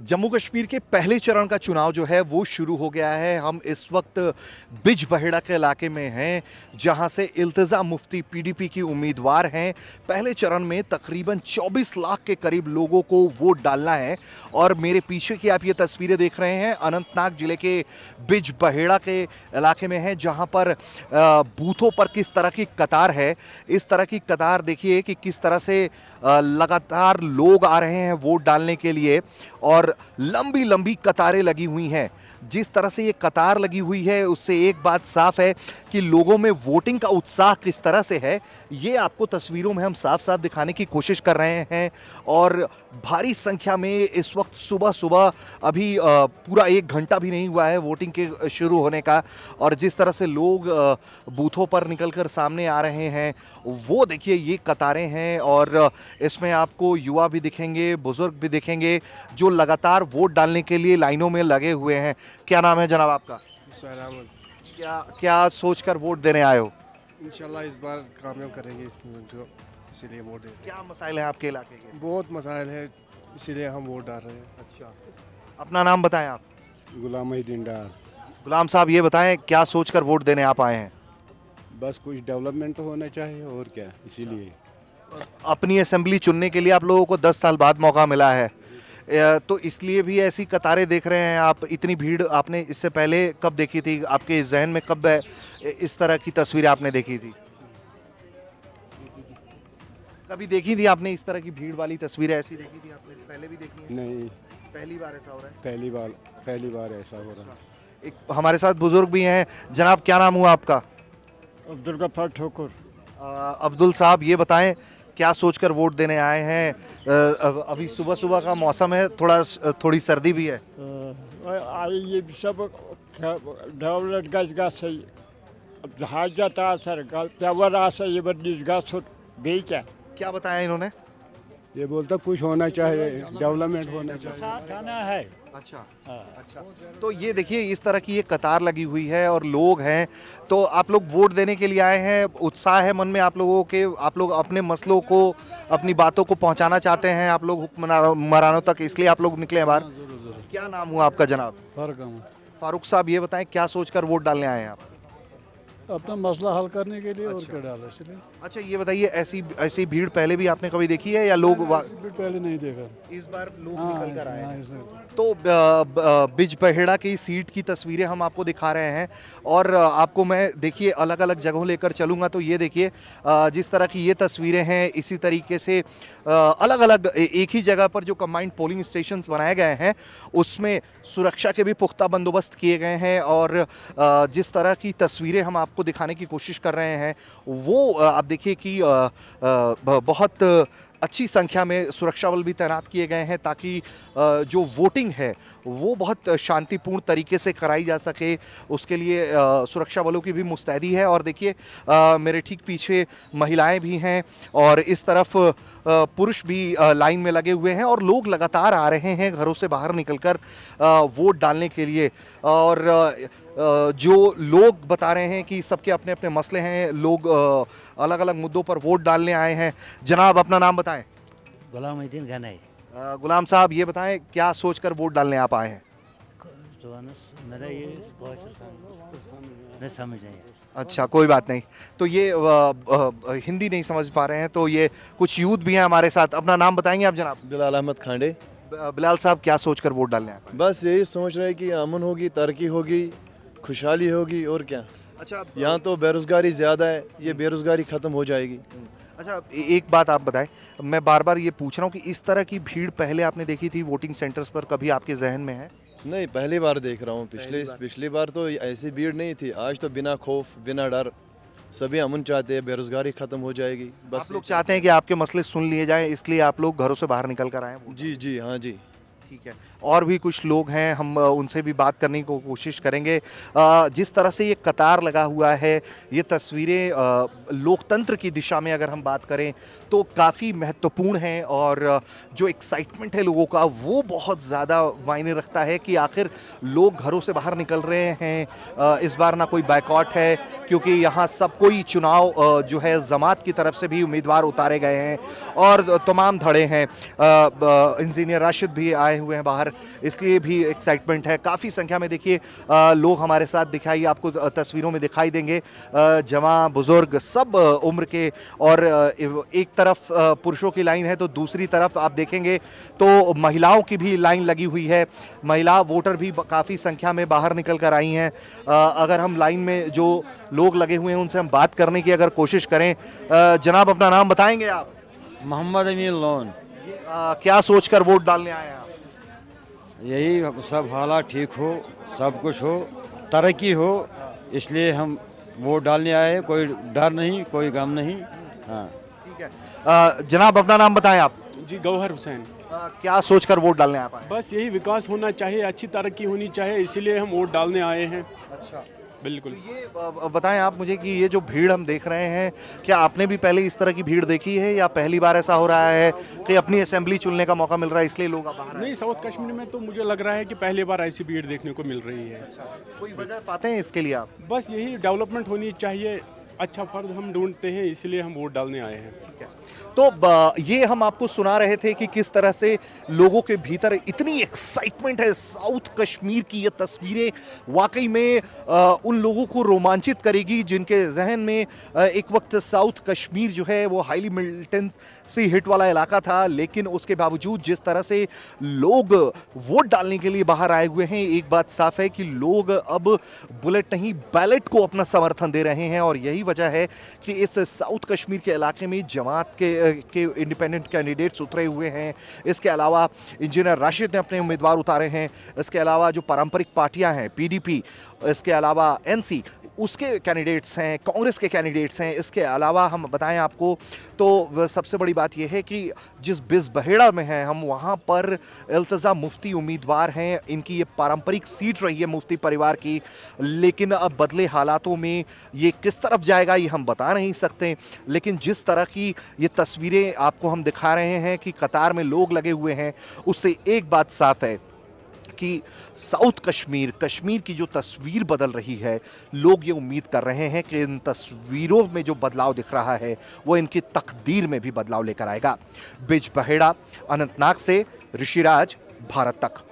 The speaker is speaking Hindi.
जम्मू कश्मीर के पहले चरण का चुनाव जो है वो शुरू हो गया है। हम इस वक्त बिजबहेड़ा के इलाके में हैं, जहां से इल्तिजा मुफ्ती पीडीपी की उम्मीदवार हैं। पहले चरण में तकरीबन 24 लाख के करीब लोगों को वोट डालना है। और मेरे पीछे की आप ये तस्वीरें देख रहे हैं अनंतनाग जिले के बिजबहेड़ा के इलाके में है, जहां पर बूथों पर किस तरह की कतार है। इस तरह की कतार देखिए कि किस तरह से लगातार लोग आ रहे हैं वोट डालने के लिए और लंबी लंबी कतारें लगी हुई हैं। जिस तरह से ये कतार लगी हुई है उससे एक बात साफ है कि लोगों में वोटिंग का उत्साह किस तरह से है, ये आपको तस्वीरों में हम साफ साफ दिखाने की कोशिश कर रहे हैं। और भारी संख्या में इस वक्त सुबह सुबह अभी पूरा 1 घंटा भी नहीं हुआ है वोटिंग के शुरू होने का, और जिस तरह से लोग बूथों पर निकलकर सामने आ रहे हैं वो देखिए ये कतारें हैं। और इसमें आपको युवा भी दिखेंगे, बुजुर्ग भी दिखेंगे जो लगातार वोट डालने के लिए लाइनों में लगे हुए हैं। क्या नाम है जनाब आपका? सलाम। क्या क्या सोचकर वोट देने आए हो? इंशाल्लाह इस बार कामयाब करेंगे इसमें जो, इसीलिए वोट दे रहे क्या मसाइल हैं आपके इलाके के? हैं। बहुत मसाइल है, इसीलिए हम वोट डाल रहे हैं। अच्छा, अपना नाम बताएं आप। गुलाम मोहिद्दीन डार। गुलाम साहब ये बताएं क्या सोचकर वोट देने आप आए हैं? बस कुछ डेवलपमेंट तो होना चाहिए और क्या, इसीलिए। अपनी असेंबली चुनने के लिए आप लोगों को 10 साल बाद मौका मिला है, तो इसलिए भी ऐसी कतारें देख रहे हैं आप? इतनी भीड़ आपने इससे पहले कब देखी थी? आपके जहन में कब इस तरह की तस्वीरें आपने देखी थी? कभी देखी थी आपने इस तरह की भीड़ वाली तस्वीरें? ऐसी देखी थी आपने पहले भी देखी है? नहीं, पहली बार ऐसा हो रहा है? पहली बार ऐसा हो रहा है। एक हमारे साथ बुजुर्ग भी हैं। जनाब क्या नाम हुआ आपका? अब्दुल गफ्फार ठोकर। अब्दुल साहब ये बताएं क्या सोचकर वोट देने आए हैं? अभी सुबह सुबह का मौसम है, थोड़ी सर्दी भी है। ये सब डेवलप गज हाजत आसर पेवर आसर ये बदलिश गस बेचा। क्या बताया इन्होंने? ये बोलता कुछ होना चाहिए, डेवलपमेंट होना चाहिए। थाना है। अच्छा अच्छा, तो ये देखिए इस तरह की ये कतार लगी हुई है और लोग हैं। तो आप लोग वोट देने के लिए आए हैं, उत्साह है मन में आप लोगों के? आप लोग अपने मसलों को, अपनी बातों को पहुंचाना चाहते हैं आप लोग हुक्मरानों तक, इसलिए आप लोग निकले हैं बाहर? क्या नाम हुआ आपका जनाब? फारूक साहब ये बताएं क्या सोचकर वोट डालने आए हैं आप? अपना मसला हल करने के लिए और क्या डाला इसलिए। अच्छा ये बताइए ऐसी ऐसी भीड़ पहले भी आपने कभी देखी है या लोग पहले नहीं देखा, इस बार लोग निकल कर आए हैं? हाँ, तो बिजबहेड़ा की सीट की तस्वीरें हम आपको दिखा रहे हैं और आपको मैं देखिए अलग अलग जगहों लेकर चलूँगा। तो ये देखिए जिस तरह की ये तस्वीरें हैं, इसी तरीके से अलग अलग एक ही जगह पर जो कंबाइंड पोलिंग स्टेशंस बनाए गए हैं उसमें सुरक्षा के भी पुख्ता बंदोबस्त किए गए हैं। और जिस तरह की तस्वीरें हम आपको दिखाने की कोशिश कर रहे हैं वो आप देखिए कि बहुत अच्छी संख्या में सुरक्षा बल भी तैनात किए गए हैं ताकि जो वोटिंग है वो बहुत शांतिपूर्ण तरीके से कराई जा सके। उसके लिए सुरक्षा बलों की भी मुस्तैदी है। और देखिए मेरे ठीक पीछे महिलाएं भी हैं और इस तरफ पुरुष भी लाइन में लगे हुए हैं और लोग लगातार आ रहे हैं घरों से बाहर निकलकर वोट डालने के लिए। और जो लोग बता रहे हैं कि सबके अपने अपने मसले हैं, लोग अलग अलग मुद्दों पर वोट डालने आए हैं। जनाब अपना नाम बताएं। गुलाम मोहिद्दीन गनाई। गुलाम साहब ये बताएं क्या सोचकर वोट डालने आप आए हैं? मेरा ये नहीं समझ नहीं। अच्छा कोई बात नहीं। तो ये हिंदी नहीं समझ पा रहे हैं, तो ये कुछ यूथ भी हैं हमारे साथ। अपना नाम बताएंगे आप जनाब? बिलाल अहमद खांडे। बिलाल साहब क्या सोचकर वोट डालने आए हैं? बस यही सोच रहे हैं कि अमन होगी, तरक्की होगी, खुशहाली होगी और क्या। अच्छा यहाँ तो बेरोज़गारी ज़्यादा है, ये बेरोज़गारी ख़त्म हो जाएगी। अच्छा एक बात आप बताएं, मैं बार बार ये पूछ रहा हूँ कि इस तरह की भीड़ पहले आपने देखी थी वोटिंग सेंटर्स पर, कभी आपके जहन में है? नहीं, पहली बार देख रहा हूँ। पिछली बार तो ऐसी भीड़ नहीं थी। आज तो बिना खौफ, बिना डर सभी अमन चाहते हैं, बेरोज़गारी ख़त्म हो जाएगी। बस आप लोग चाहते हैं कि आपके मसले सुन लिए जाएं, इसलिए आप लोग घरों से बाहर निकल कर आए हैं? जी जी, हाँ जी। ठीक है। और भी कुछ लोग हैं, हम उनसे भी बात करने की कोशिश करेंगे। जिस तरह से ये कतार लगा हुआ है, ये तस्वीरें लोकतंत्र की दिशा में अगर हम बात करें तो काफ़ी महत्वपूर्ण हैं। और जो एक्साइटमेंट है लोगों का वो बहुत ज़्यादा मायने रखता है कि आखिर लोग घरों से बाहर निकल रहे हैं। इस बार ना कोई बायकॉट है क्योंकि यहाँ सब कोई चुनाव जो है जमात की तरफ से भी उम्मीदवार उतारे गए हैं और तमाम धड़े हैं। इंजीनियर राशिद भी आए हुए हैं बाहर, इसलिए भी एक्साइटमेंट है। काफ़ी संख्या में देखिए लोग हमारे साथ दिखाई आपको तस्वीरों में दिखाई देंगे, जवां बुजुर्ग सब उम्र के, और एक तरफ पुरुषों की लाइन है तो दूसरी तरफ आप देखेंगे तो महिलाओं की भी लाइन लगी हुई है। महिला वोटर भी काफ़ी संख्या में बाहर निकल कर आई हैं। अगर हम लाइन में जो लोग लगे हुए हैं उनसे हम बात करने की अगर कोशिश करें, जनाब अपना नाम बताएंगे आप? मोहम्मद अमीन लोन। क्या सोचकर वोट डालने आए हैं आप? यही सब हालात ठीक हो, सब कुछ हो, तरक्की हो, इसलिए हम वोट डालने आए हैं। कोई डर नहीं, कोई गम नहीं। हाँ ठीक है। जनाब अपना नाम बताएं आप? जी गौहर हुसैन। क्या सोचकर वोट डालने आप आए? बस यही विकास होना चाहिए, अच्छी तरक्की होनी चाहिए, इसीलिए हम वोट डालने आए हैं। अच्छा, बिल्कुल। तो ये बताएं आप मुझे कि ये जो भीड़ हम देख रहे हैं, क्या आपने भी पहले इस तरह की भीड़ देखी है या पहली बार ऐसा हो रहा है कि अपनी असेंबली चुनने का मौका मिल रहा है इसलिए लोग अब बाहर आए? नहीं, साउथ कश्मीर में तो मुझे लग रहा है कि पहली बार ऐसी भीड़ देखने को मिल रही है। कोई वजह पाते हैं इसके लिए आप? बस यही डेवलपमेंट होनी चाहिए, अच्छा फर्ज हम ढूंढते हैं, इसलिए हम वोट डालने आए हैं। तो ये हम आपको सुना रहे थे कि किस तरह से लोगों के भीतर इतनी एक्साइटमेंट है। साउथ कश्मीर की ये तस्वीरें वाकई में उन लोगों को रोमांचित करेगी जिनके जहन में एक वक्त साउथ कश्मीर जो है वो हाईली मिलिटेंसी हिट वाला इलाका था, लेकिन उसके बावजूद जिस तरह से लोग वोट डालने के लिए बाहर आए हुए हैं, एक बात साफ है कि लोग अब बुलेट नहीं बैलेट को अपना समर्थन दे रहे हैं। और यही वजह है कि इस साउथ कश्मीर के इलाके में जमात के इंडिपेंडेंट कैंडिडेट्स उतरे हुए हैं। इसके अलावा इंजीनियर राशिद ने अपने उम्मीदवार उतारे हैं। इसके अलावा जो पारंपरिक पार्टियां हैं, पीडीपी, इसके अलावा एनसी, उसके कैंडिडेट्स हैं, कांग्रेस के कैंडिडेट्स हैं। इसके अलावा हम बताएं आपको तो सबसे बड़ी बात यह है कि जिस बिजबहेड़ा में हैं हम, वहाँ पर इल्तिजा मुफ्ती उम्मीदवार हैं। इनकी ये पारंपरिक सीट रही है मुफ्ती परिवार की, लेकिन अब बदले हालातों में ये किस तरफ जाएगा ये हम बता नहीं सकते। लेकिन जिस तरह की ये तस्वीरें आपको हम दिखा रहे हैं कि कतार में लोग लगे हुए हैं, उससे एक बात साफ है कि साउथ कश्मीर की जो तस्वीर बदल रही है, लोग ये उम्मीद कर रहे हैं कि इन तस्वीरों में जो बदलाव दिख रहा है वो इनकी तकदीर में भी बदलाव लेकर आएगा। बिजबहेड़ा, अनंतनाग से ऋषिराज, भारत तक।